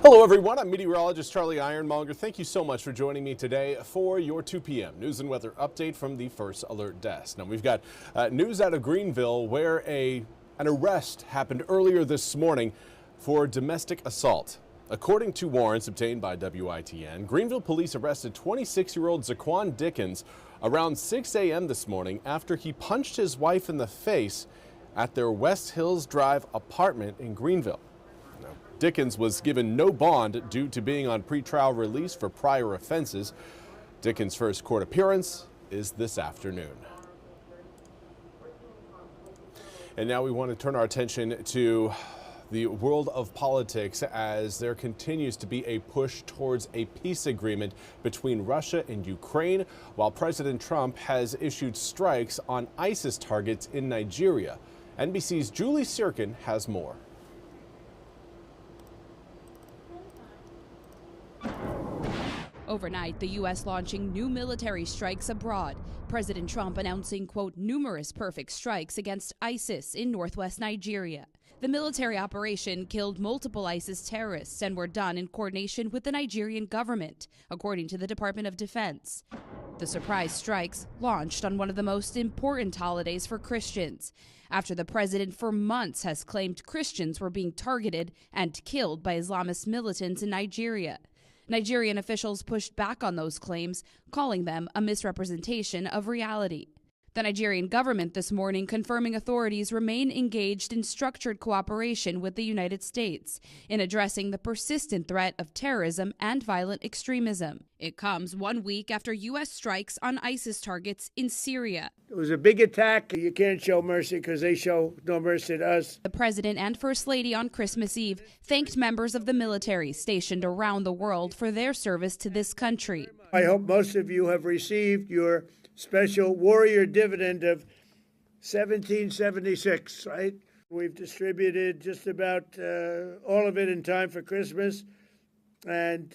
Hello everyone, I'm meteorologist Charlie Ironmonger. Thank you so much for joining me today for your 2 p.m. news and weather update from the First Alert Desk. Now we've got news out of Greenville where an arrest happened earlier this morning for domestic assault. According to warrants obtained by WITN, Greenville police arrested 26-year-old Zaquan Dickens around 6 a.m. this morning after he punched his wife in the face at their West Hills Drive apartment in Greenville. Dickens was given no bond due to being on pretrial release for prior offenses. Dickens' first court appearance is this afternoon. And now we want to turn our attention to the world of politics as there continues to be a push towards a peace agreement between Russia and Ukraine, while President Trump has issued strikes on ISIS targets in Nigeria. NBC's Julie Sirkin has more. Overnight, the U.S. launching new military strikes abroad. President Trump announcing, quote, numerous perfect strikes against ISIS in northwest Nigeria. The military operation killed multiple ISIS terrorists and were done in coordination with the Nigerian government, according to the Department of Defense. The surprise strikes launched on one of the most important holidays for Christians, after the president for months has claimed Christians were being targeted and killed by Islamist militants in Nigeria. Nigerian officials pushed back on those claims, calling them a misrepresentation of reality. The Nigerian government this morning confirming authorities remain engaged in structured cooperation with the United States in addressing the persistent threat of terrorism and violent extremism. It comes 1 week after U.S. strikes on ISIS targets in Syria. It was a big attack. You can't show mercy because they show no mercy to us. The president and first lady on Christmas Eve thanked members of the military stationed around the world for their service to this country. I hope most of you have received your special warrior dividend of 1776, right? We've distributed just about all of it in time for Christmas, and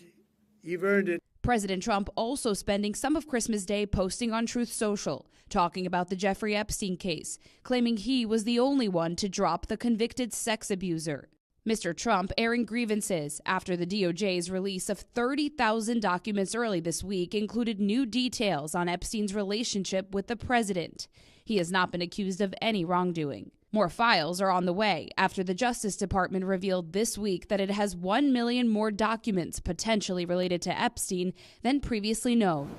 you've earned it. President Trump also spending some of Christmas Day posting on Truth Social, talking about the Jeffrey Epstein case, claiming he was the only one to drop the convicted sex abuser. Mr. Trump airing grievances after the DOJ's release of 30,000 documents early this week included new details on Epstein's relationship with the president. He has not been accused of any wrongdoing. More files are on the way after the Justice Department revealed this week that it has 1 million more documents potentially related to Epstein than previously known.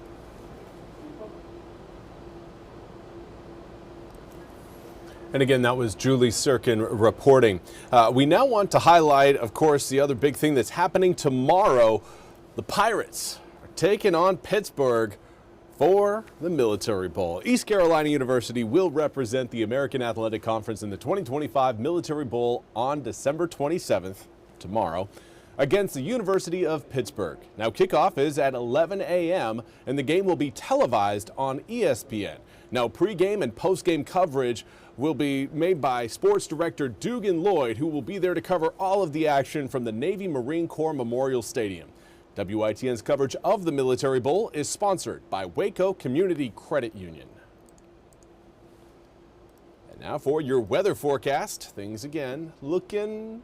And again, that was Julie Sirkin reporting. We now want to highlight, of course, the other big thing that's happening tomorrow. The Pirates are taking on Pittsburgh for the Military Bowl. East Carolina University will represent the American Athletic Conference in the 2025 Military Bowl on December 27th, tomorrow, against the University of Pittsburgh. Now, kickoff is at 11 a.m., and the game will be televised on ESPN. Now, pregame and postgame coverage will be made by sports director Dugan Lloyd, who will be there to cover all of the action from the Navy Marine Corps Memorial Stadium. WITN's coverage of the Military Bowl is sponsored by Waco Community Credit Union. And now for your weather forecast. Things again looking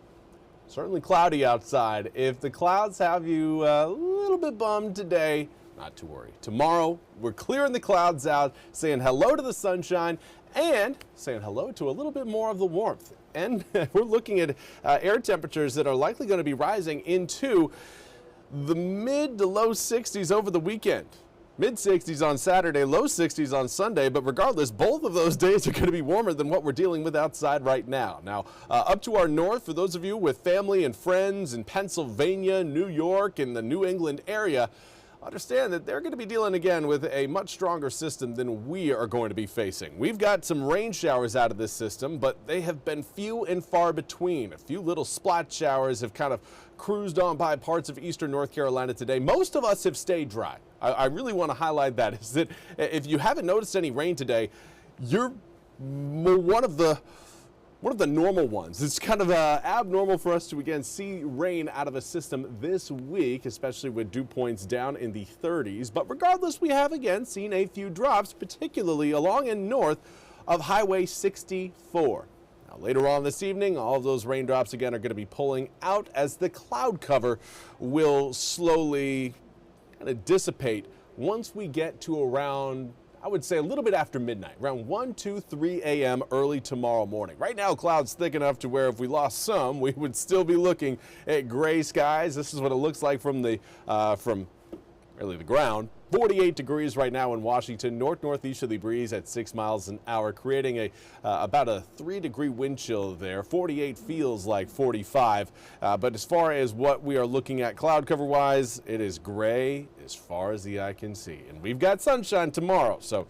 certainly cloudy outside. If the clouds have you a little bit bummed today, not to worry. Tomorrow, we're clearing the clouds out, saying hello to the sunshine, and saying hello to a little bit more of the warmth. And we're looking at air temperatures that are likely going to be rising into the mid to low 60s over the weekend. Mid 60s on Saturday, low 60s on Sunday, but regardless, both of those days are going to be warmer than what we're dealing with outside right now. Now, up to our north, for those of you with family and friends in Pennsylvania, New York, and the New England area, understand that they're going to be dealing again with a much stronger system than we are going to be facing. We've got some rain showers out of this system, but they have been few and far between. A few little splat showers have kind of cruised on by parts of eastern North Carolina today. Most of us have stayed dry. I really want to highlight that, is that if you haven't noticed any rain today, you're one of the normal ones. It's kind of abnormal for us to again see rain out of a system this week, especially with dew points down in the 30s. But regardless, we have again seen a few drops, particularly along and north of Highway 64. Now, later on this evening, all of those raindrops again are going to be pulling out as the cloud cover will slowly kind of dissipate once we get to around, I would say, a little bit after midnight, around 1, 2, 3 a.m. early tomorrow morning. Right now, clouds thick enough to where if we lost some, we would still be looking at gray skies. This is what it looks like from the ground. 48 degrees right now in Washington, northeasterly breeze at 6 miles an hour, creating about a 3-degree wind chill there. 48 feels like 45, but as far as what we are looking at cloud cover wise, it is gray as far as the eye can see. And we've got sunshine tomorrow, so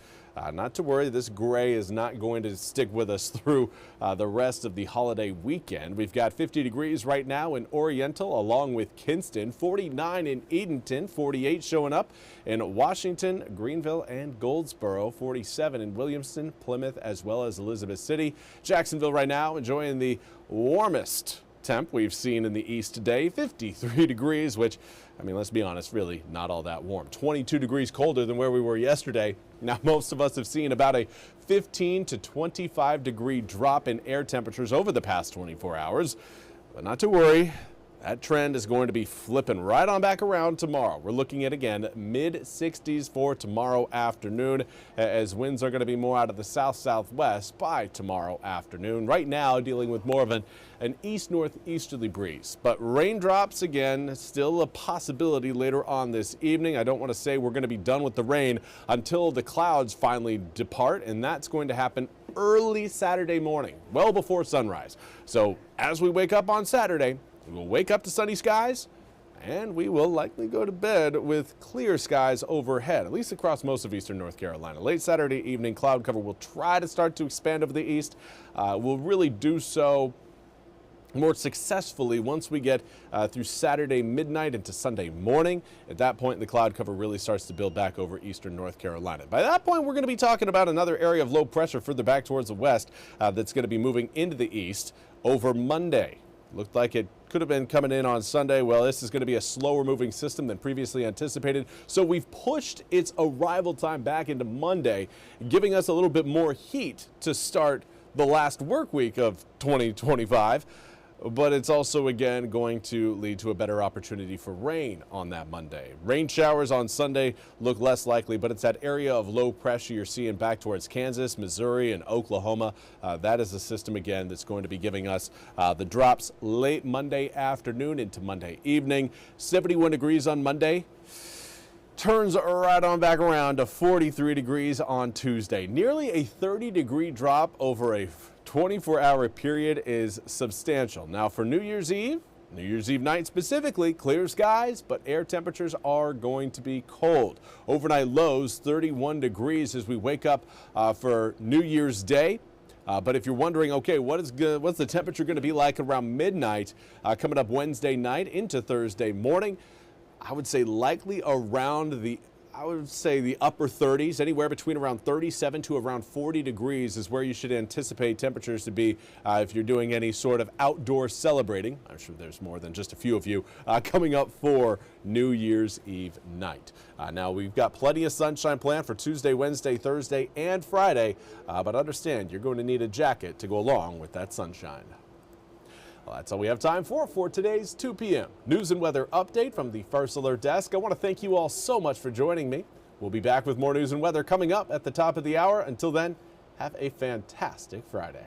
not to worry, this gray is not going to stick with us through the rest of the holiday weekend. We've got 50 degrees right now in Oriental along with Kinston, 49 in Edenton, 48 showing up in Washington, Greenville, and Goldsboro, 47 in Williamston, Plymouth, as well as Elizabeth City. Jacksonville right now enjoying the warmest temp we've seen in the east today, 53 degrees, which, I mean, let's be honest, really not all that warm. 22 degrees colder than where we were yesterday. Now, most of us have seen about a 15 to 25 degree drop in air temperatures over the past 24 hours. But not to worry, that trend is going to be flipping right on back around tomorrow. We're looking at, again, mid-60s for tomorrow afternoon, as winds are going to be more out of the south-southwest by tomorrow afternoon. Right now, dealing with more of an east-northeasterly breeze. But raindrops, again, still a possibility later on this evening. I don't want to say we're going to be done with the rain until the clouds finally depart, and that's going to happen early Saturday morning, well before sunrise. So as we wake up on Saturday, we will wake up to sunny skies, and we will likely go to bed with clear skies overhead, at least across most of eastern North Carolina. Late Saturday evening, cloud cover will try to start to expand over the east. We'll really do so more successfully once we get through Saturday midnight into Sunday morning. At that point, the cloud cover really starts to build back over eastern North Carolina. By that point, we're going to be talking about another area of low pressure further back towards the west that's going to be moving into the east over Monday. Looked like it could have been coming in on Sunday. Well, this is going to be a slower moving system than previously anticipated. So we've pushed its arrival time back into Monday, giving us a little bit more heat to start the last work week of 2025. But it's also, again, going to lead to a better opportunity for rain on that Monday. Rain showers on Sunday look less likely, but it's that area of low pressure you're seeing back towards Kansas, Missouri, and Oklahoma. That is a system, again, that's going to be giving us the drops late Monday afternoon into Monday evening. 71 degrees on Monday. Turns right on back around to 43 degrees on Tuesday. Nearly a 30-degree drop over a 24-hour period is substantial. Now, for New Year's Eve night specifically, clear skies, but air temperatures are going to be cold. Overnight lows 31 degrees as we wake up for New Year's Day. But if you're wondering, okay, what's the temperature going to be like around midnight coming up Wednesday night into Thursday morning? I would say likely around the upper 30s, anywhere between around 37 to around 40 degrees is where you should anticipate temperatures to be if you're doing any sort of outdoor celebrating. I'm sure there's more than just a few of you coming up for New Year's Eve night. Now, we've got plenty of sunshine planned for Tuesday, Wednesday, Thursday, and Friday, but understand you're going to need a jacket to go along with that sunshine. Well, that's all we have time for today's 2 p.m. News and weather update from the First Alert Desk. I want to thank you all so much for joining me. We'll be back with more news and weather coming up at the top of the hour. Until then, have a fantastic Friday.